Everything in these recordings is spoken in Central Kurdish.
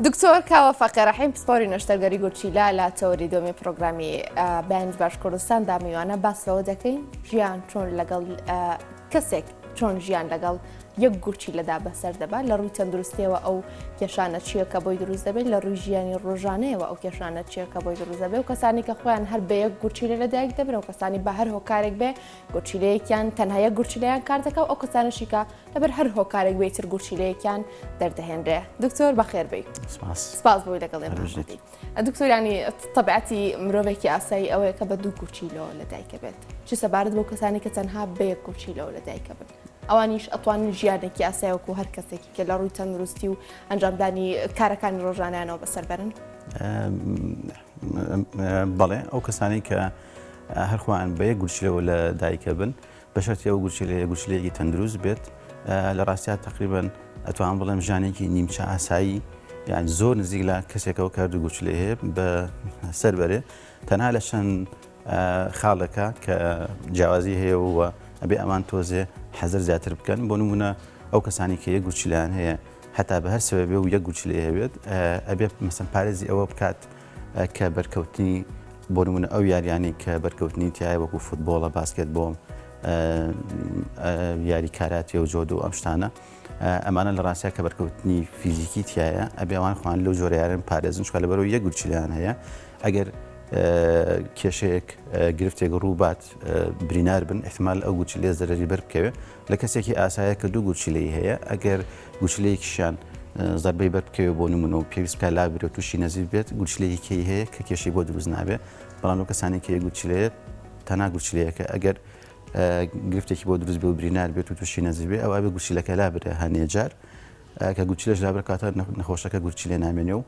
دکتۆر کاوە فەقێڕەحیم پسپۆری نەشتەرگەری گورچیلە لە تەوەری دومی پرۆگرامی بەیانی باش کوردستاندا میوانە باسەوە دەکەین ژیان چۆن لەگەڵ کەسێک چۆن ژیان لەگەڵ یەک گورچیلەدا بەسەر دەبات لە ڕووی تەندروستیەوە ئەو کێشانە چییە کە بۆی دروست دەبێت لە ڕووی ژیانی ڕۆژانەیەوە ئەو کێشانە چییە کە بۆی دروست دەبێت و کەسانی کە خۆیان هەر بە یەک گورچیلە لەدایک دەبن و کەسانی بە هەر هۆکارێک بێ گورچیلەیەکیان تەنها یەک گورچیلەیان کار دەکات و ئەو کەسانشی کە لەبەر هەر هۆکارێک بێتتر گورچیلەیەکیان دەردەهێنرێ. دکتۆر بەخێر بێ. سپاس بۆی لەگەڵ ئێمە. دکتۆرانی تەبیعەتی مرۆڤێکی ئاسایی ئەوەیە کە بە دوو گورچیلەوە لەدایکە بێت. چ سەبارەت بۆ کەسانی کە تەنها بە یەک گورچیلەوە لەدایکە بن. ئەوانیش ئەتوانن ژیانێکی ئاسایەوەکو هەر کەسێکی کە لە ڕووی تەندروستی و ئەنجامدانی کارەکانی ڕۆژانیانەوە بەسەر بەرن؟ بەڵێ ئەو کەسانی کە هەرخواان بە یەک گورچیلەوە لەدایکە بن بە شەرتی ئەو گورچیلەیەکی تەندروست بێت لە ڕاستیا تقریبەن ئەتوان بڵێم ژانێکی نیمچە ئاسایی یان زۆر نزیک لە کەسێکەوە کار دوو گورچیلە هەیە بە سەربەرێ تەنها لە چەند خاڵەکە کە جیاوازی هەیە و ئەبێ ئەمان تۆزێ حەزر زیاتر بکەن بۆ نمونە ئەو کەسانی کە یەک گورچیلەیان هەیە هەتا بە هەر سبەبێ و یەک گورچیلە هەبێت ئەبێ مەسەن پارێزی ئەوە بکات کە بەرکەوتنی بۆ نمونە ئەو یاریانی کە بەرکەوتنی تایە وەکو فوتبۆڵە باسکێت بۆم یاری کاراتێ و جۆدۆ ئەم شتانە ئەمانە لە ڕاستیا کە بەرکەوتنی فیزیکی تایە ئەبێ ئەوان خوان لەو جۆرە یارن پارێزن چکە لەبەرەوە یەک گورچیلەیان هەیە ئەگەر کێشەیەک گرفتێک ڕووبات برینار بن احتمال ئەو گورچیلەیە زەرەری بەر بکەوێت لە کەسێکی ئاسایە کە دوو گورچیلەی هەیە ئەگەر گورچیلەیەکیشیان زەربەی بەر بکەوێت بۆ نمونە و پێویست بکە لابرێت تووشی نەزیر بێت گورچیلەیەکی هەیە کە کێشەی بۆ دروست نابێت بەڵام ئەو کەسانی کە یەک گورچیلەیە تەنها گورچیلەیەکە ئەگەر گرفتێکی بۆ دروست بێ و برینار بێت و تووشی نەزیر بێت ئەو ئەبێ گورچیلەکە لابرێ هەنێجار کە گورچیلەش لابرێت کاتە نەخۆشەکە گورچیلە نامێنێ و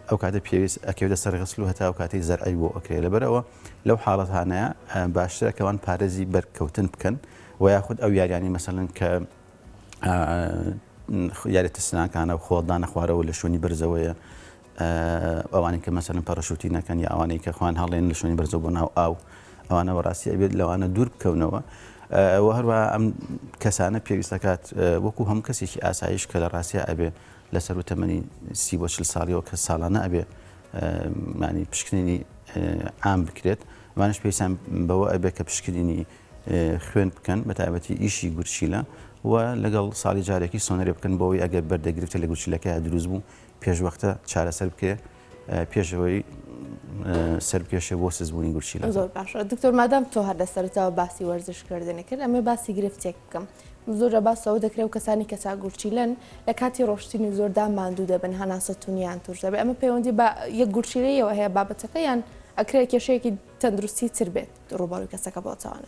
ئەو کاتە پێویست ئەکەوێتە سەرغسل و هەتا ئەو کاتی زەرعی بۆ ئەکرێت لەبەرەوە لەو حاڵەتانەیە باشترە کەوان پارێزی بەرکەوتن بکەن و یاخود ئەو یاریانی مەسەڵەن کە یاریتە سناکانە و خۆڵدانە خوارەوە لە شوێنی بەرزەوەیە ئەوانەی کە مەسەڵەن پەڕەشوتی نەکەن یا ئەوانەی کە خوان هەڵێن لە شوێنی بەرزەوە بۆ ناو ئاو ئەوانە وەڕاستی ئەبێت لەوانە دوور بکەونەوە و هەروە ئەم کەسانە پێویستەکات وەکو هەم کەسێکی ئاسایش کە لە ڕاستیا ئەبێ لەسەر و تەمەنی 30 بۆ 40 ساڵیەوە کە ساڵانە ئەبێ معنی پشکنینی عام بکرێت ئەوانش پێویستیان بەوە ئەبێ کە پشکنینی خوێن بکەن بە تایبەتی ئیشی گورچیلە و لەگەڵ ساڵی جارێکی سۆنەرێ بکەن بۆەوەی ئەگەر بەردەگرفتە لە گورچیلەکە دروست بوو پێشوەختە چارەسەر بکرێ پێشەوەی سەرپێشە بۆ سزبوونی گورچیلە. زۆر باشە دکتۆر مادام تۆ هەر لەسەرەوە باسی وەرزشکردنی کرد ئەمێ باسی گرفتێک بکەم زۆرە باسەوە دەکرێت و کەسانی کە چاگورچیلەن لە کاتی ڕۆشتنی زۆردا ماندوو دەبن هەناسەتونیان توش دەبێت ئەمە پەیوەندی بە یەک گورچیلەیەوە هەیە بابەتەکە یان ئەکرێت کێشەیەکی تەندروستی تر بێت ڕووبەڕووی کەسەکە بۆچوانە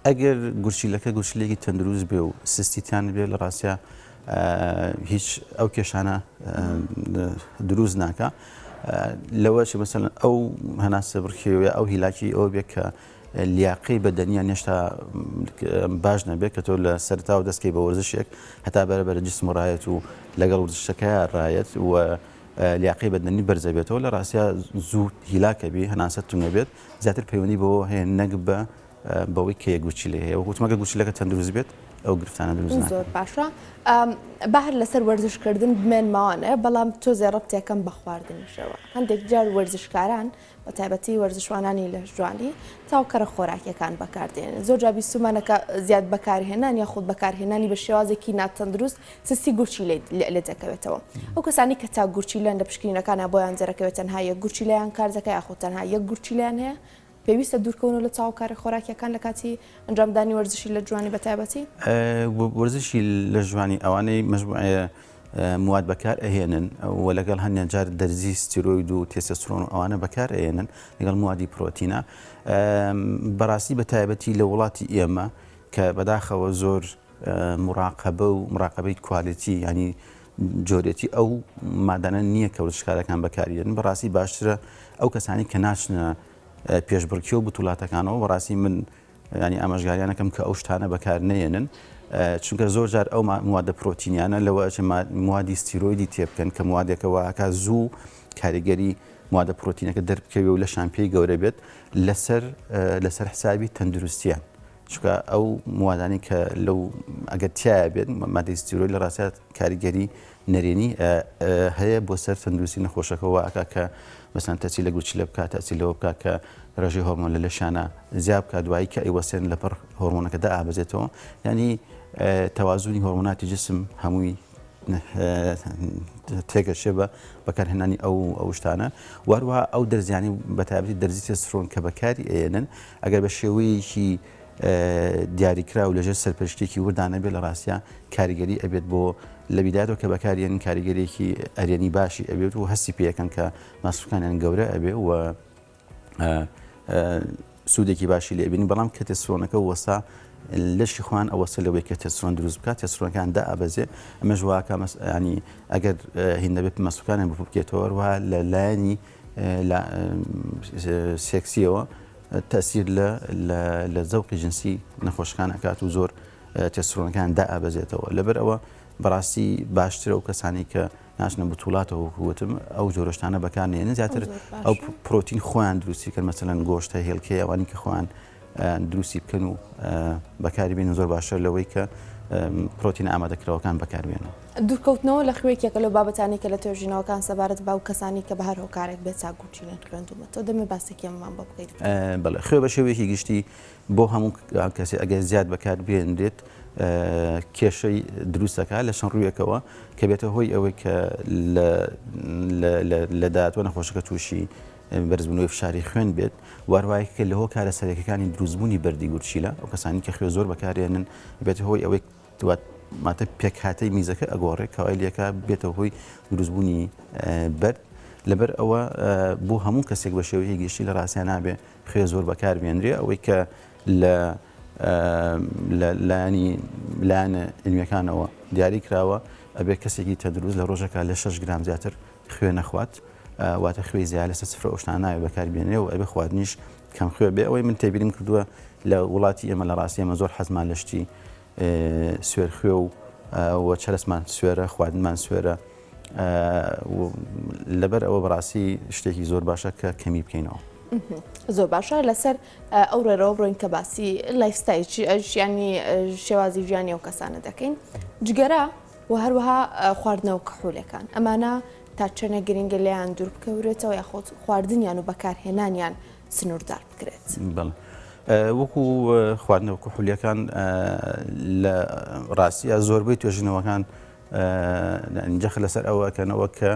ئەگەر گورچیلەکە گورچیلێکی تەندروست بێ و سستیتیان بێت لە ڕاستیا هیچ ئەو کێشانە دروست ناکە لەوەش مەسەڵەن ئەو هەناسە بڕکێوە ئەو هیلاکی ئەوە بێت کە لیاقەی بەدەنیان هێشتا باش نەبێت کە تۆ لە سەرتا و دەستکەی بە وەرزشێک هەتا بەرەبەر جسم و ڕایەت و لەگەڵ وەرزشەکەیە ڕایەت و لیاقەی بەدەنی بەرزە بێتەوە لە ڕاستیا زوو هیلاکە بێ هەناسەتتون نەبێت زیاتر پەیوەندی بەوە هەیە نەک بەوەی کە یەک گورچیلە هەیە و گوتمەکە گورچیلەکە تەندروست بێت ئەو گرفتانە دروست ناکات. زۆر باشە بەهر لەسەر وەرزشکردن بمێنماوانە بەڵام تۆ زێڕەبتێکەکەم بە خواردنیشەوە هەندێک جار وەرزشکاران بە تایبەتی وەرزشوانانی لە جوانی تاوکەرە خۆراکیەکان بەکاردێنن زۆر جا بیستمانەکە زیاد بەکارهێنان یاخود بەکارهێنانی بە شێوازێکی ناتەندروست سستی گورچیلە لێ دەکەوێتەوە ئەو کەسانی کە تا گورچیلەن لە پشکنینەکانە بۆیان جەرەکەوێت تەنها یەک گورچیلەیان کار دەکەی یاخود تەنها یەک گورچیلیان هەیە پێویستە دوورکەون لە چاوکارە خۆراکیەکان لە کاتی ئەنجامدانی وەرزشی لە جوانی بە تایبەتی وەرزشی لە جوانی ئەوانەی مەجموعە مواد بەکار ئەهێنن و لەگەڵ هەندێک جار دەرزی ستیرۆید و تێستۆستێرۆن و ئەوانە بەکار ئەهێنن لەگەڵ موادی پرۆتینە بەڕاستی بە تایبەتی لە وڵاتی ئێمە کە بەداخەوە زۆر مراقەبە و مراقەبەی کوالیتی ینی جۆرێتی ئەو مادانە نییە کە وەرزشکارەکان بەکارێنن بەڕاستی باشترە ئەو کەسانی کە ناچنە پێشبڕکێ و بتوڵاتەکانەوە بەڕاستی من ینی ئاماژگاریانەکەم کە ئەو شتانە بەکار نێنن چونکە زۆر جار ئەو موادە پرۆتینیانە لەوە موادی ستیرۆیدی تێبکەن کە موادێکەوە هەکا زوو کاریگەری موادە پرۆتینەکە دەربکەوێ و لە شامپێی گەورە بێت لەسەر حسابی تەندروستیان چکە ئەو موادانی کە لەو ئەگەر تایە بێت مادەی ستیرۆید لە ڕاستیات کاریگەری نەرێنی هەیە بۆ سەر تەندروستی نەخۆشەکەەوە ئاکا کە مەسەن تەچی لە گوچیلە بکات تەچی لەوە بکات کە ڕێژەی هۆرمۆن لە لەشانە زیاب بکات دوایی کە ئەیوەسێن لەپەر هۆرمۆنەکەدا ئابەزێتەوە ینی تەوازوونی هۆرمۆناتی جسم هەمووی تێگەشێ بە بەکارهێنانی ئەو شتانە واروها ئەو دەرزیانی بەتابەتی دەرزی تێستۆستێرۆن کە بەکاری ئێنن ئەگەر بە شێوەیەکی دیاریکرا و لەژێر سەرپەرشتێکی وردانە بێت لە ڕاستیە کاریگەری ئەبێت بۆ لە بیدادەوە کە بەکارێن کاریگەرێکی ئەرێنی باشی ئەبێت و هەستی پێەکەن کە ماسوولەکانیان گەورە ئەبێ و سوودێکی باشی لێ بینی بەڵام کە تێستۆستێرۆنەکە وەستا لەشی خوان ئەوەسە لەوەی کە تێستۆستێرۆن دروست بکات تێستۆستێرۆنەکان دائەبەزێ ئەمە ژواکە ینی ئەگەر هین دەبێت مەسوولەکانیان بکێتەوە وە لە لایەنی سێکسیەوە تەسیر لە زەوقی جنسی نەخۆشەکان ئەکات و زۆر تێستۆستێرۆنەکان دائەبەزێتەوە لەبەر ئەوە بەڕاستی باشترە و کەسانی کە ناچنە بتوڵاتەوە وتم ئەو جۆرەشتانە بەکارنێنن زیاتر ئەو پرۆتین خۆیان دروستی کردن مەسەلەن گۆشتە هێلکەی ئەوانی کە خۆیان دروستی بکەن و بەکاری بێنن زۆر باشتر لەوەی کە پرۆتین ئامادەکراوەکان بەکاربێنەوە. دوورکەوتنەوە لە خوێکێکە لەو بابەتانی کە لە توێژینەوەکان سەبارەت با و کەسانی کە بە هەر هۆکارێک بێت چاگوچینە خوێندومەوە دەمێ باسێکیمان بۆ بکەیت. بەڵێ خوێ بە شێوەیەکی گشتی بۆ هەموو کەسی ئەگەر زیاد بەکار بێنرێت کێشەی دروستەکە لە چەند ڕوویەکەوە کە بێتە هۆی ئەوەی کە لە داهاتوە نەخۆشەکە تووشی بەرزبوونەوەی فشاری خوێن بێت واروایە کە لە هۆ کارە سەرەکیەکانی دروستبوونی بەردی گورچیلە ئەو کەسانی کە خوێ زۆر بەکارێنن بێتە هۆی ئەوەی ماتە پێکهاتەی میزەکە ئەگۆڕێت کەوایلیەکە بێتە هۆی دروستبوونی بەرد لەبەر ئەوە بۆ هەموو کەسێک بە شێوەیەکی گشتی لە ڕاستیان نابێ خوێ زۆر بەکار بێنرێ ئەوەی کە لایەنی لایەنە علمیەکانەوە دیاری کراوە ئەبێ کەسێکی تەندروست لە ڕۆژەکە لە 6 گرام زیاتر خوێ نەخوات واتە خوێی زیاد لەسەر سفرە ئەوشتان ناوێ بەکاربێنێ و ئەبێ خواردنیش کەم خوێ بێ ئەوەی من تێبیرم کردووە لە وڵاتی ئێمە لە ڕاستی ئێمە زۆر حەزمان لە شتی سوێر خوێ و چەرسمان سوێرە خواردنمان سوێرە لەبەر ئەوە بەڕاستی شتێکی زۆر باشە کە کەمی بکەینەوە. زۆر باشە لەسەر ئەو ڕێرەوە بڕۆین کە باسی لایفستایل ژیانی شێوازی ژیانی ئەو کەسانە دەکەین جگەرە و هەروەها خواردنەوە کحوولەکان ئەمانە تا چەنە گرنگە لێیان دوور بکەورێتەوە یاخۆت خواردنیان و بەکارهێنانیان سنووردار بکرێت. وەکو خواردنەوە کحولیەکان لە ڕاستیە زۆربەی توێژینەوەکان جەخ لەسەر ئەوەکەنەوە کە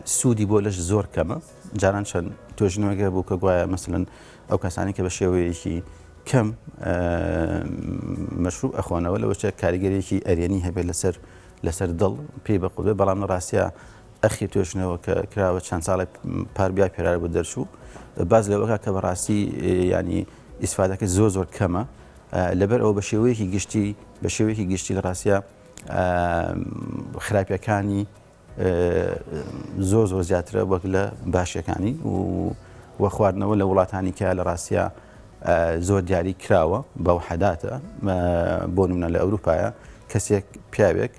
سوودی بۆ لەش زۆر کەمە جاران چەند توێژینەوەگە بوو کە گوایە مەسەلەن ئەو کەسانی کە بە شێوەیەکی کەم مەشروب ئەخۆنەوە لەوەشە کاریگەرێکی ئەرێنی هەبێت لەسەر دڵ پێی بەقودێ بەڵام لە ڕاستیە ئەخی توێژنەوە کە کراوە چەند ساڵی پاربیا پێرار بۆ دەرچوو باز لەوەکە کە بەڕاستی ینی ئیسفادەکە زۆر کەمە لەبەر ئەوە بە شێوەیەکی گشتی لە ڕاستیە خراپیەکانی زۆر زیاترە وەک لە باشیەکانی و خواردنەوە لە وڵاتانی کە لە ڕاستیە زۆر دیاری کراوە بەو حەداتە بۆ نمونە لە ئەوروپایە کەسێک پیاوێک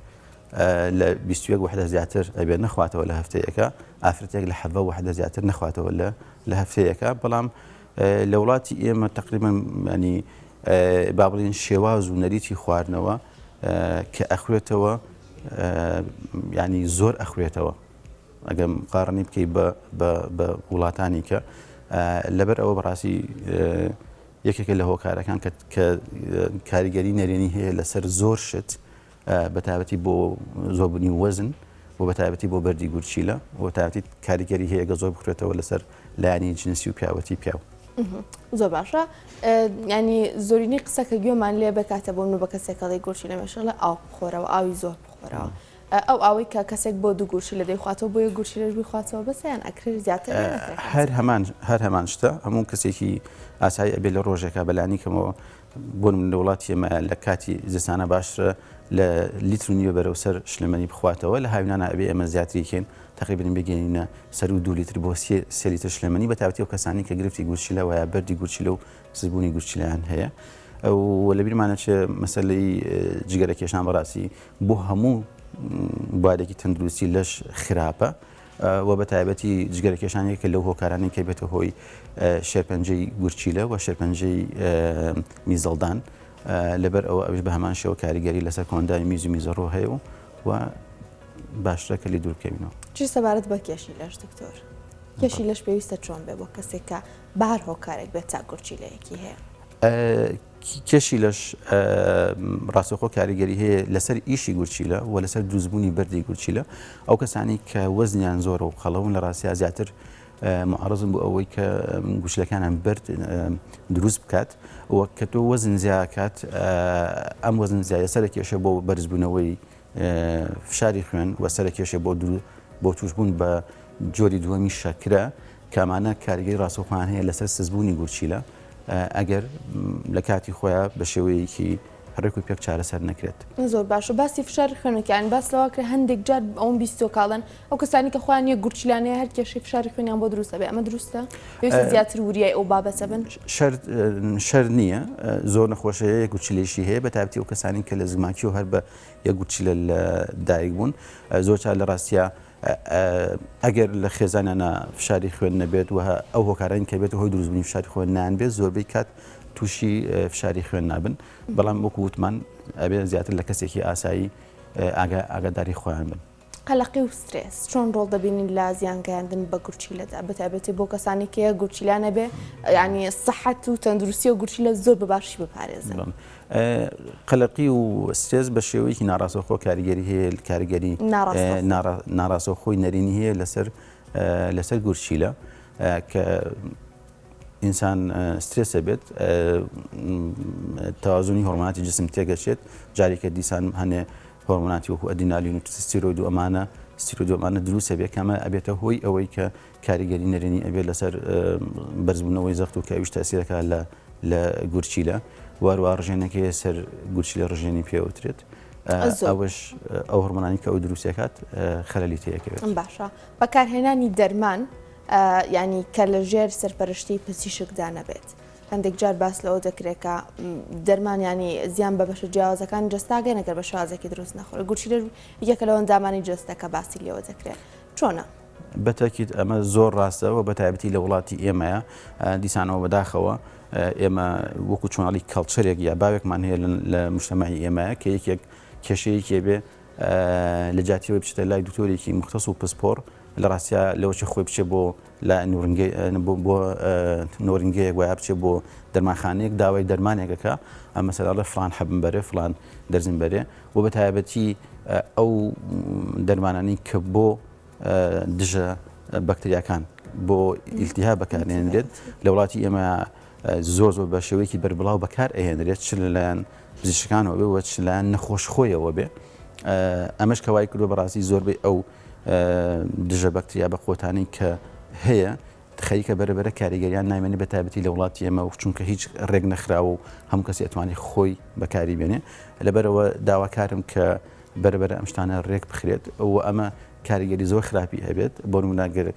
لە 21 وحدە زیاتر ئەبێت نەخواتەوە لە هەفتەیەکە ئافرەتێک لە 7 وحدە زیاتر نەخواتەوە لە هەفتەیەکە بەڵام لە وڵاتی ئێمە تقریبا ینی با بڵێن شێواز و نەریتی خواردنەوە کە ئەخوێتەوە ینی زۆر ئەخوێتەوە ئەگەر مقارنی بکەی بە وڵاتانی کە لەبەر ئەوە بەڕاستی یەکێکە لە هۆکارەکان کە کاریگەری نەرێنی هەیە لەسەر زۆر شت بەتابەتی بۆ زۆربوونی وەزن و بەتابەتی بۆ بەردی گورچیلە و بەتابەتی کاریگەری هەیە گە زۆر بکرێتەوە لەسەر لایانی جنسی و پیاوەتی پیاو. زۆر باشە ینی زۆرینی قسەکە گوێمان لێ بکاتە بۆ بە کەسێکەڵی گۆشی لە مێشەڵە ئاو بخۆرەوە ئاوی زۆر بخۆرەوە ئەو ئاوی کە کەسێک بۆ دوو گورشی لە دەیخواتەوە بۆ یە گورشی لەش بخواتەوە بەسییان ئەکرێت زیاتر هەر هەمان شتە هەموو کەسێکی ئاسایی ئەبێ لە ڕۆژێکە بەلانی کەمەوە بۆ لە وڵاتی ئێمە لە کاتی زستانە باشترە لە لیتر و نیوە بەرەو سەر شلمەنی بخواتەوە لە هاوینانە ئەبێ ئەمە زیاتریکەین تقریبا بگەینە سەر و 2 لیتر بۆ 3 لیتر شلمەنی بەتابەتی ئەو کەسانی کە گرفتی گورچیلە وایە بەردی گورچیلە و زبوونی گورچیلەیان هەیە و لە بیرمانە چ مەسەلەی جگەرە کێشان بەڕاستی بۆ هەموو بوارێکی تەندروستی لەش خراپە و بەتایبەتی جگەرە کێشانێکە لەو هۆکارانی کە بێتە هۆی شێرپەنجەی گورچیلە و شێرپەنجەی میزەڵدان لەبەر ئەوە ئەوش بە هەمان شێوە کاریگەری لەسەر کۆندای میز و میزەڕۆ هەیە و باشترە کە لی دوورکەوینەوە. چی سەبارەت بە کێشی لەش دکتۆر؟ کێشی لەش پێویستە چۆن بێ بۆ کەسێک کە بار هۆکارێک بێت تا گورچیلەیەکی هەیە؟ کێشی لەش ڕاستەوخۆ کاریگەری هەیە لەسەر ئیشی گورچیلە و لەسەر دروستبوونی بەردی گورچیلە. ئەو کەسانی کە وەزنیان زۆرە و خەڵەون لە ڕاستیا زیاتر معارضم بۆ ئەوەی کە گوشلەکانیان بەرد دروست بکات و کە تۆ وەزن زیاکات ئەم وەزن زیایە سەر کێشە بۆ بەرزبوونەوەی فشاری خوێن و سەر کێشە بۆ توشبوون بە جۆری دووەمی شەکرە کامانە کاریگەری ڕاستەوخۆیان هەیە لەسەر سزبوونی گورچیلە ئەگەر لە کاتی خۆیان بە شێوەیەکی هەڕێک و پێک چارەسەر نەکرێت. زۆر باشە باسی فشار خوێنەکەیان باس لەوە کە هەندێک جار ئەوم بیستۆ کاڵن ئەو کەسانی کە خۆیان یە گورچیلانەیە هەر کێشەی فشاری خوێنیان بۆ دروستە بێ ئەمە دروستە؟ پێویستە زیاتر وریای ئەو بابەتە بن؟ شەر نییە زۆر نەخۆشەیە گورچیلێشی هەیە بە تایبەتی ئەو کەسانی کە لە زماکی و هەر بە یە گورچیلە لە دایک بوون زۆر چار لە ڕاستیە ئەگەر لە خێزانانە فشاری خوێن نەبێت و ئەو هۆکارانی کە بێت هۆی دروستبوونی فشاری خوێن نان بێت زۆربەی کات تووشی فشاری خوێن نابن بەڵام وەکو وتمان ئەبێ زیاتر لە کەسێکی ئاسایی ئاگاداری خۆیان بن. قەلەقی و سترێس چۆن ڕۆڵ دەبینین لە زیانگەیاندن بە گورچیلەدا بەتایبەتی بۆ کەسانی کە گورچیلانە بێ ینی سەحەت و تەندروستی و گورچیلە زۆر بەباشی بپارێزن. قەلەقی و سترێس بە شێوەیەکی ناڕاستەوخۆ کاریگەری هەیە کاریگەری ناڕاستەوخۆی نەرینی هەیە لەسەر گورچیلە کە ئینسان سترێسە بێت تەوازنی هۆرمۆناتی جسم تێگەچێت جارێکە دیسان هەنێ هۆرمۆناتی وەکو ئەدینالین و تستیرۆید و ئەمانە دروستە بێت کەمە ئەبێتە هۆی ئەوەی کە کاریگەری نەرێنی ئەبێت لەسەر بەرزبوونەوەی زەخت و کەویش تەسیرەکە لە گورچیلە وارووا ڕژێنەکەی سەر گورچیلە ڕژێنی پێوترێت ئەوش ئەو هۆرمۆنانی کە ئەو دروستەکات خەلەلی تێکەوێت. باشە بەکارهێنانی دەرمان ینی کە لە ژێر سەرپەرشتی پزیشکدا نەبێت هەندێک جار باس لەوە دەکرێتکە دەرمان ینی زیان بە بەشە جیاوازەکان جستاگەی نەگەر بە شازێکی دروست نەخۆرە گورچیلە یەکە لەوە ئەندامانی جستەکە باسی لێوە دەکرێت چۆنە؟ بەتاکید ئەمە زۆر ڕاستەوە بە تایبەتی لە وڵاتی ئێمەیە دیسانەوە بەداخەوە ئێمە وەکو چۆناڵی کەڵچەرێک یا باوێکمان هەیە لە مشتەمای ئێمەیە کە یەکێک کێشەیەکێ بێ لە جاتیەوە بچێتە لای دکتۆرێکی مختص و پسپۆر لە ڕاستیا لەوەی خۆی بچێت بۆ لە نۆرنگەیەک وایە بچێت بۆ دەرمانخانەیەک داوای دەرمانێکەکە ئەم مەسەلە فلان حەبم بەرێ فلان دەرزم بەرێ و بە تایبەتی ئەو دەرمانانی کە بۆ دژە بەکتریاکان بۆ ئیلتیها بەکارهێنرێت لە وڵاتی ئێمە زۆر بە شێوەیەکی بەربڵاو بەکار ئەهێنرێت چ لەلایەن پزیشکانەوە بێ وە چ لایەن نەخۆشخۆیەوە بێ ئەمەش کەوای کردو بەڕاستی زۆربەی ئەو دژە بەکتریا بە قۆتانی کە هەیە خەریکە بەرەبەرە کاریگەریان نامێنێ بە تایبەتی لە وڵاتی ئێمە و چونکە هیچ ڕێک نەخراوە و هەموو کەسی ئەتوانی خۆی بەکاری بێنێ لەبەرەوە داواکارم کە بەرەبەرە ئەم شتانە ڕێک بخرێت و ئەمە کاریگەری زۆر خراپی هەبێت بۆ نمونەگەر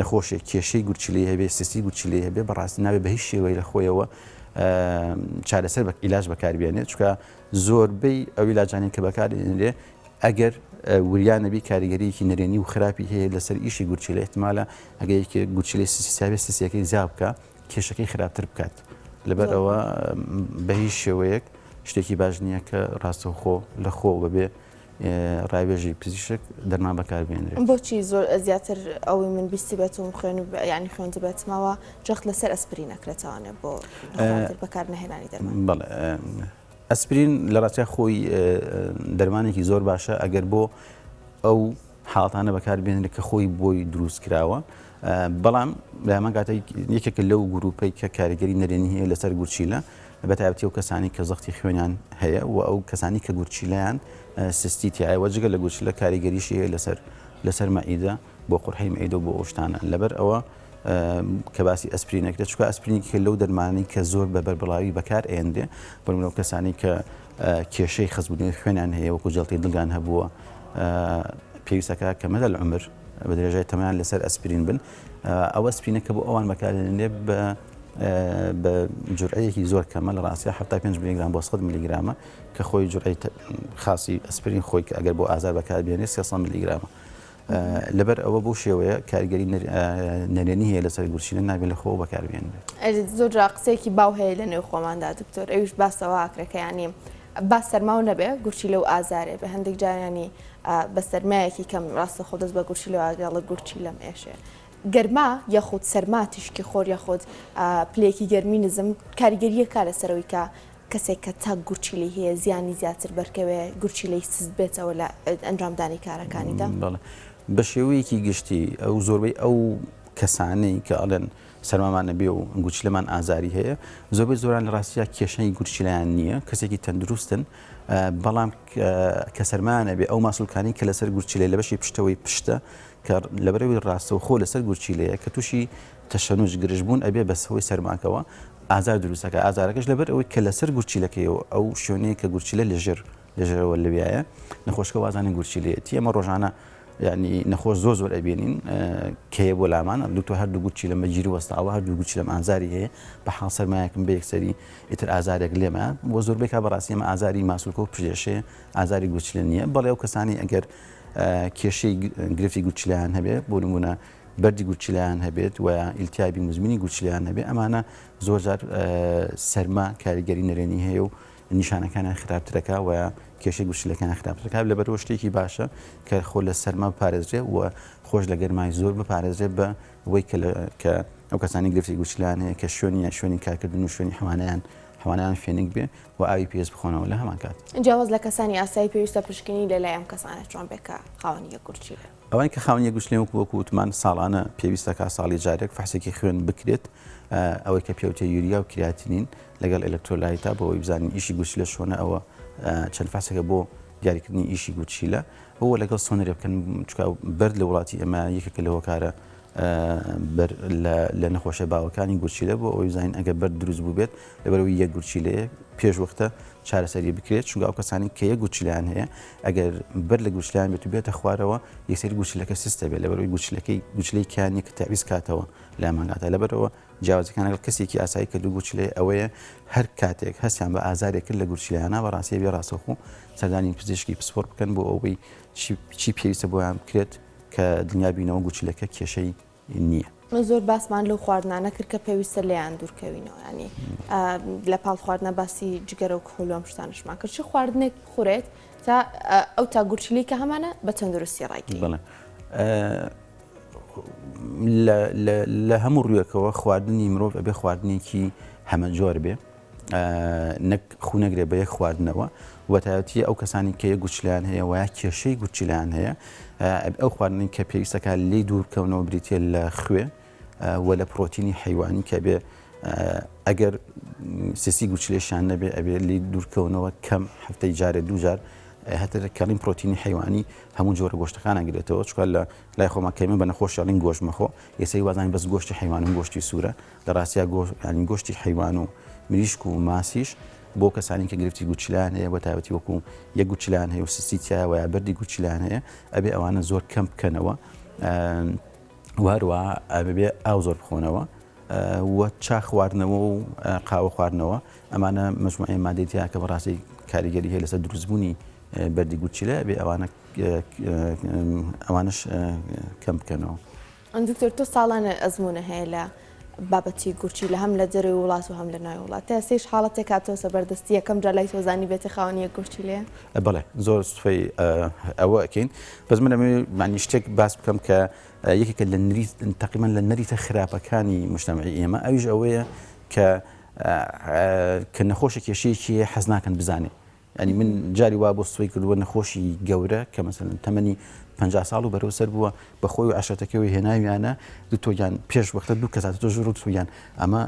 نەخۆشێک کێشەی گورچیلەی هەبێ سیستی گورچیلەی هەبێ بەڕاستی نابێت بە هیچ شێوەی لە خۆیەوە چارەسەر بە ئیلاج بەکاربێنێت چونکە زۆربەی ئەو عیلاجانی کە بەکارێنرێ ئەگەر وریان نەبی کاریگەریەکی نەرێنی و خراپی هەیە لەسەر ئیشی گورچیلە احتمالە ئەگەیەکی گورچیلەی سیسیابێت سیسیەکەی زیاد بکە کێشەکەی خراپتر بکات لەبەر ئەوە بە هیچ شێوەیەک شتێکی باش نییە کە ڕاستەوخۆ لە خۆ بەبێ ڕایبێژی پزیشک دەرمان بەکاربێنرێت. بۆچی زۆر زیاتر ئەوەی من بیستی بێتم خوێن و ینی خوێن بێتمەوە جەخت لەسەر ئەسپری نەکرێتەوەێ بۆ بەکار نەهێنانی دەرمان؟ بەڵێ ئەسپرین لە ڕاستیا خۆی دەرمانێکی زۆر باشە ئەگەر بۆ ئەو حاڵاتانە بەکاربێنرێت کە خۆی بۆی دروست کراوە بەڵام لە هەمان کاتە یەکێکە لەو گروپەی کە کاریگەری نەرێنی هەیە لەسەر گورچیلە بە تایبەتی ئەو کەسانی کە زەختی خوێنیان هەیە و ئەو کەسانی کە گورچیلەیان سستی تایە وەجگە لە گورچیلە کاریگەریشی هەیە لەسەر مەعیدە بۆ قورحەی مەعیدە و بۆ ئەو شتانە لەبەر ئەوە کە باسی ئەسپرینەکرێت چونکە ئەسپرینێکی کە لەو دەرمانی کە زۆر بە بەربڵاوی بەکار ئێندێ بەڵام لەو کەسانی کە کێشەی خەزبوونی خوێنیان هەیە وەکو جەڵتی دڵگان هەبووە پێویستەکە کە مەدە لە عمر بە درێژای تەمایان لەسەر ئەسپرین بن ئەوە ئەسپرینەکە بۆ ئەوان بەکارێنێ بە جورعەیەکی زۆر کەمە لە ڕاستیە 75 میلیگرام بۆ 100 میلیگرامە کە خۆی جورعی خاصی ئەسپرین خۆی کە ئەگەر بۆ ئازار بەکاربێنێت 300 میلیگرامە لەبەر ئەوە بۆ شێوەیە کارگەری نەرێنی هەیە لەسەر گورچیلە نابێت لە خۆ بەکاربێنێت. زۆر قسێکی باو هەیە لە نێو خۆماندا دکتۆر ئەویش باسەوە ئاکرەکە ینی باس سەرما و نەبێ گورچیلە و ئازارێ بە هەندێک جارانی بە سەرمایەکی کەم ڕاستە خۆ دەست بە گورچیلە ئاگەڵە گورچیلەم ئێشێ گەرما یاخود سەرما تیشکی خۆر یاخود پلێکی گەرمی نزم کاریگەریە کا لەسەرەوەی کە کەسێک کە تا گورچیلی هەیە زیانی زیاتر بەرکەوێ گورچیلەی سز بێتەوە لە ئەنجامدانی کارەکانیدا. بە شێوەیەکی گشتی ئەو زۆربەی ئەو کەسانەی کە ئەڵێن سەرمامان نەبێ و گورچیلەمان ئازاری هەیە زۆربەی زۆران لە ڕاستیە کێشەی گورچیلەیان نییە کەسێکی تەندروستن بەڵام کە سەرمایان نەبێ ئەو ماسوولکانی کە لەسەر گورچیلە لە بەشی پشتەوەی پشتە کە لەبەرەوەی ڕاستە و خۆ لەسەر گورچیلەیە کە تووشی تەشەنوش گرژبوون ئەبێ بەسەوەی سەرماکەوە ئازار دروستەکە ئازارەکەش لەبەر ئەوەی کە لەسەر گورچیلەکەیەوە ئەو شوێنەیە کە گورچیلە لەژێرەوە لەویایە نەخۆشکە وازانی گورچیلەتی ئەمە ڕۆژانە ینی نەخۆش زۆر ئەبێنین کەیە بۆ لامان دوتۆ هەردوو گورچی لەمە گیری وەستاوە هەردوو گورچی لەم ئازاری هەیە بە حاڵ سەرمایەکم بە یەکسەری ئیتر ئازارێک لێمە بۆ زۆربەی کا بەڕاستی ئەمە ئازاری ماسوولکە و پژێشەیە ئازاری گورچیلە نییە بەڵێ ئەو کەسانی ئەگەر کێشەی گرفتی گورچیلەیان هەبێت بۆ نمونە بەردی گورچیلەیان هەبێت و ئیلتیابی مزمینی گورچیلەیان هەبێت ئەمانە زۆرجار سەرما کاریگەری نەرێنی هەیە و نیشانەکانیان خراپترەکە و کێشەی گورچیلەکان خراپترەکە لەبەرەوە شتێکی باشە کە خۆ لە سەرما بپارێزرێ و خۆش لە گەرمای زۆر بپارێزرێ بە وەی کە ئەو کەسانی گرفتی گورچیلەیان هەیە کە شوێنی کارکردن و شوێنی حیوانیان فێنک بێ و ئاوی پێز بخۆنەوە لە هەمان کات. جیاواز لە کەسانی ئاسایی پێویستە پشکنی لەلای ئەم کەسانە چۆن بێکە خاوەنیە گورچیلە. ئەوان کە خاوەنیە گورچیلە وەکو وتمان ساڵانە پێویستەکە ساڵی جارێک فحسێکی خوێن بکرێت ئەوەی کە پێوتە یوریا و کریاتینین لەگەڵ ئەلکترۆلایتە بۆەوەی بزانین ئیشی گورچیلە چۆنە ئەوە چەند فحسێکە بۆ دیاریکردنی ئیشی گورچیلە ئەوە لەگەڵ سۆنەرێ بکەن چکە بەرد لە وڵاتی ئەمە یەکێکە لە هۆکارە لە نەخۆشە باوەکانی گورچیلە بۆ ئەوەی بزانین ئەگەر بەرد دروست بوو بێت لەبەرەوەی یەک گورچیلەیە پێش وەختە چارەسەری بکرێت چونکە ئەو کەسانی کە یەک گورچیلەیان هەیە ئەگەر بەر لە گورچیلەیان بێت و بێتە خوارەوە یەکسەری گورچیلەکە سستە بێت لەبەرەوەی گورچیلەی کیانی کە تاویز کاتەوە لە ئەمانگاتە لەبەرەوە جیاوازەکان لەگەڵ کەسێکی ئاسایی کە دوو گورچیلەیە ئەوەیە هەر کاتێک هەستیان بە ئازارێک کرد لە گورچیلەیانە بەڕاستی بێ ڕاستەوخۆ سەردانی پزیشکی پسپۆر بکەن بۆ ئەوەی چی پێویستە بۆیان بکرێت کە دنیا بینەوە گورچیلەکە کێشەی نییە. زۆر باسمان لەو خواردنانە کرد کە پێویستە لێیان دوورکەوینەوە ینی لە پاڵ خواردنە باسی جگەرە و کحولۆم شتانشمان کرد چه خواردنێک بخورێت تا ئەو تا گورچیلی کە هەمانە بە تەندروستی ڕایگیری. لە هەموو ڕوویەکەوە خواردنی مرۆڤ ئەبێ خواردنێکی هەمە جۆر بێ خو نەگرێ بە یەک خواردنەوە وەتایەتی ئەو کەسانی کە یەک گورچیلەیان هەیە و یا کێشەی گورچیلەیان هەیە ئەو خواردنی کە پێویستەکە لێی دوورکەونەوە بریتێ لە خوێ و لە پرۆتینی حیوانی کە بێ ئەگەر سسی گورچیلەیشان نەبێ ئەبێ لێی دوورکەونەوە کەم هەفتەی جارێ دوو جار هەتە کەڵین پرۆتینی حیوانی هەموو جۆرە گۆشتەکان ئەگرێتەوە چکە لە لای خۆماکەمە بە نەخۆشیاڵین گۆشت مەخۆ یەسەی وازانی بەس گۆشتی حیوان و گۆشتی سوورە لە ڕاستیا ینی گۆشتی حیوان و مریشک و ماسیش بۆ کەسانی کە گرفتی گورچیلەیان هەیە بە تایبەتی وەکو یەک گورچیلەیان هەیە و سسی تایە و یا بەردی گورچیلەیان هەیە ئەبێ ئەوانە زۆر کەم بکەنەوە هەروەها ئەبێ ئاو زۆر بخۆنەوە وە چا خواردنەوە و قاوە خواردنەوە ئەمانە مەجموعەی مادەیە کە بەڕاستی کاریگەری هەیە لەسەر دروستبوونی بەردی گورچیلە بێ ئەوانش کەم بکەنەوە. دکتۆر تۆ ساڵانە ئەزمونە هەیە لە بابەتی گورچیلە هەم لە دەروی وڵات و هەم لە ناوی وڵات تا سێش حاڵەتێک هاتەوە سەبەردەستی یەکەم جا لای تۆزانی بێتە خاوەنیە گورچیلەیە؟ بەڵێ زۆر سوفەی ئەوە ئەکەین بەس من معنی شتێک باس بکەم کە یەکێکە لە تقریباً لە نەریتە خراپەکانی مجتەمەعی ئێمە ئەویش ئەوەیە کە نەخۆشە کێشەیەکی حەز ناکەن بزانێ ینی من جاری وا بۆ سوی کردووە نەخۆشی گەورە کە مەسەلەن تەمەنی 50 ساڵ و بەرەوسەر بووە بەخۆی و عشرەتەکەوی هێناویانە دوتۆیان پێش وەختە دوو کەسات تۆ ژوور و تویان ئەمە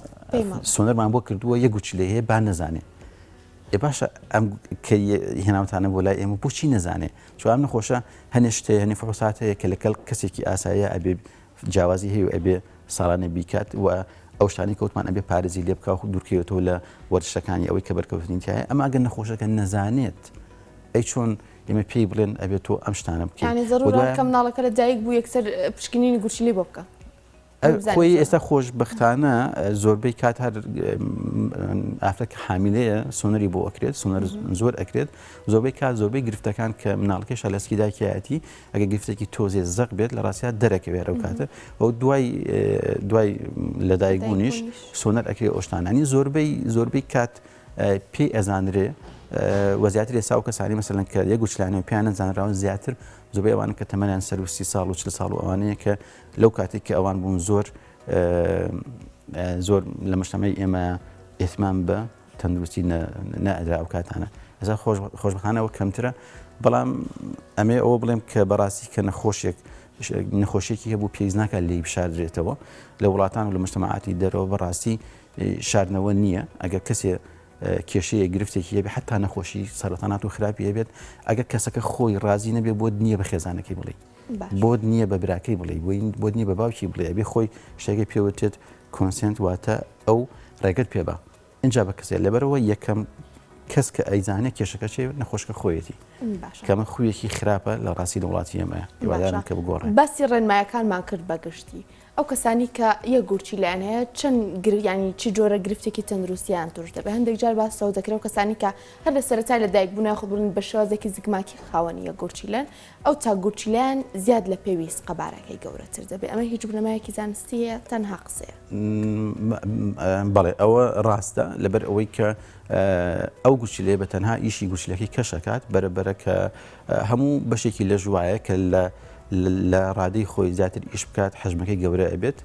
سۆنەرمان بۆ کردووە یەک گورچیلە هەیە با نەزانێ ێ باشە ئەم کە هێناوتانە بۆ لای ئێمە بۆچی نەزانێ چۆ ئەم نەخۆشە هەنێ شتەیە هەنێ فڕۆسات هەیە کە لەگەڵ کەسێکی ئاساییە ئەبێ جیاوازی هەیە و ئەبێ ساڵانە بیکات و ئەو شتانی کەوتمان ئەبێ پارێزی لێ بکە و دوورکەوێتەوە لە وەرزشەکانی ئەوەی کە بەرکەوتنیتیایە ئەمە ئەگەر نەخۆشەکە نەزانێت ئەی چۆن ئێمە پێی بڵێن ئەبێت تۆ ئەم شتانە بکەین ینی زەڕورە کە منداڵەکە لە دایک بوو یەکسەر پشکنینی گورچیلی بۆ بکە خۆی ئێستا خۆشبەختانە زۆربەی کات هەر ئافرەت حامیلەیە سۆنەری بۆ ئەکرێت سۆنەر زۆر ئەکرێت زۆربەی کات زۆربەی گرفتەکان کە مناڵەکەی شەلەسکی داکیایەتی ئەگە گرفتێکی تۆزێ زەق بێت لە ڕاستیا دەرەکەوێت ئەو کاتە ئەو دوای لەدایکبوونیش سۆنەر ئەکرێت ئۆشتانانی زۆربەی کات پێی ئەزانرێ وەزیاتر ئێستا و کەسانی مەسەلەن کە یەک گوچلانەوە پیان نەزانراون زیاتر زۆربەی ئەوانە کە تەمەنیان سەر و 30 ساڵ و 40 ساڵ و ئەوانەیە کە لەو کاتێک کە ئەوان بوون زۆر لە مجتەمەی ئێمە ئێتمان بە تەندروستی نەئەدرا ئەو کاتانە ئێستا خۆشبەخانەوە کەمترە بەڵام ئەمێ ئەوە بڵێم کە بەڕاستی کە نەخۆشیێکی هەبوو پێویست ناکات لێی بشاردرێتەوە لە وڵاتان و لە مجتەمەعاتی دەرەوە بەڕاستی شاردنەوە نییە ئەگەر کەسێ کێشەیە گرفتێکی هەبێ حتا نەخۆشی سەرەتانات و خراپی هەبێت ئەگەر کەسەکە خۆی ڕازی نەبێ بۆ نییە بە خێزانەکەی بڵێ بۆ نییە بە براکەی بڵێ بۆ نییە بە باوکی بڵێ بێ خۆی شتێکی پێوتێت کۆنسنت واتە ئەو ڕێگەت پێبا اینجا بە کەسێت لەبەرەوە یەکەم کەس کە ئەیزانێت کێشەکە چێ نەخۆشکە خۆیەتی کەمە خویەکی خراپە لە ڕاستی لە وڵاتی ئێمەیە هیوادارم کە بگۆڕێن باسی ڕێنمایەکانمان کرد بەگشتی ئەو کەسانی کە یەک گورچی لایەن هەیە چەند ینی چی جۆرە گرفتێکی تەندروستیان توش دەبێت هەندێک جار باسەوە دەکرێت و کەسانی کە هەر لە سەرەتای لە دایکبوونە خۆبوون بە شێوازێکی زگماکی خاوەنی یەک گورچیلەن ئەو تا گورچیلایەن زیاد لە پێویست قەبارەکەی گەورەتر دەبێت ئەمە هیچ بنەمایەکی زانستیە تەنها قسەیە بەڵێ ئەوە ڕاستە لەبەر ئەوەی کە ئەو گوچیلێ بە تەنها ئیشی گوچلەکەی کەشەکات بەرەبەرە کە هەموو بەشێکی لە ژوایە کە لە ڕادەی خۆی زیاتر ئیش بکات حەجمەکەی گەورە ئەبێت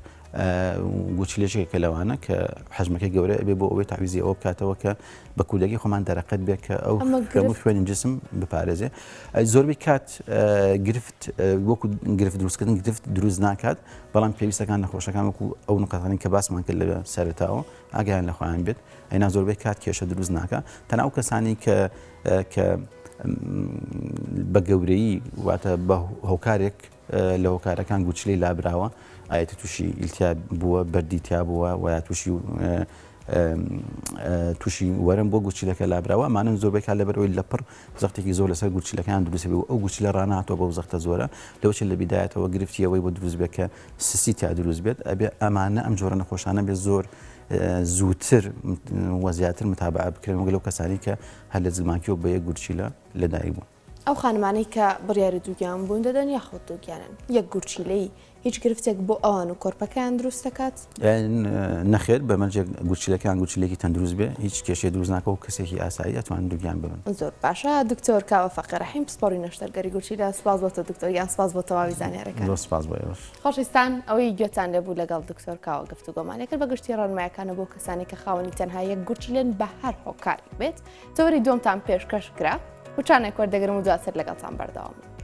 گوچلێشێکە لەوانە کە حەجمەکەی گەورە ئەبێ بۆ ئەوەی تعویزی ئەوە بکاتەوە کە بە کودەکی خۆمان دەرەقەت بێت کە ئەو هەموو خوێنی جسم بپارێزێ زۆربەی کات گرفت وەکو گرفت دروستکردن گرفت دروست ناکات بەڵام پێویستەکان نەخۆشەکان وەکو ئەو نقاطانی کە باسمان کرد لە سەرەتاوە ئاگایان لە خۆیان بێت ئەینا زۆربەی کات کێشە دروست ناکات تەنها ئەو کەسانی کە بە گەورەیی واتە بە هۆکارێک لە هۆکارەکان گوچلەی لابراوە ئاەتی تووشی ئیلتیا بووە بەردیتیا بووە و یا تووشی وەرم بۆ گوچیلەکە لابراوە ئەمانن زۆربەی کات لەبەرەوەی لە پڕ زەختێکی زۆر لەسەر گوچیلەکان دروست بێ و ئەو گوچلە ڕاناتەوە بەو زەختە زۆرە لەوچ لە بیدایەتەوە گرفتیەوەی بۆ دروست بێت کە سسی تا دروست بێت ئەبێ ئەمانە ئەم جۆرە نەخۆشانە بێت زۆر زووتر وەزیاتر متابعە بکرێن وەگە لەو کەسانی کە هەر لە زلمانکیەوە بە یەک گورچیلە لەدایک بوون ئەو خانمانەی کە بڕیاری دووگیان بوون دەدەن یاخۆ دووگیانن یەک گورچیلەی هیچ گرفتێک بۆ ئەوان و کۆرپەکەیان دروست دەکات نەخێت بەمەرجێک گورچیلەکان گورچیلێکی تەندروست بێ هیچ کێشەی دروست ناکە و کەسێکی ئاسایی ئەتوان دووگیان ببن زۆر باشە دکتۆر کاوە فەقیر ڕەحیم سپۆری نەشتەرگەری گورچیلە سپاس بۆ تۆ دکتۆر یان سپاس بۆ تەواوی زانیاریەکان زۆر سپاس بۆ ئێوەش خۆشەویستان ئەوەی گوێتان لێبوو لەگەڵ دکتۆر کاوە گفتوگۆمان کرد بە گشتی ڕێنمایەکانە بۆ کەسانی کە خاوەنی تەنها یەک گورچیلەن بە هەر هۆکارێک بێت تۆری دووەمتان پێشکەش کرا وچانێک وەردەگرم و دواتر لەگەڵتان بەردەوام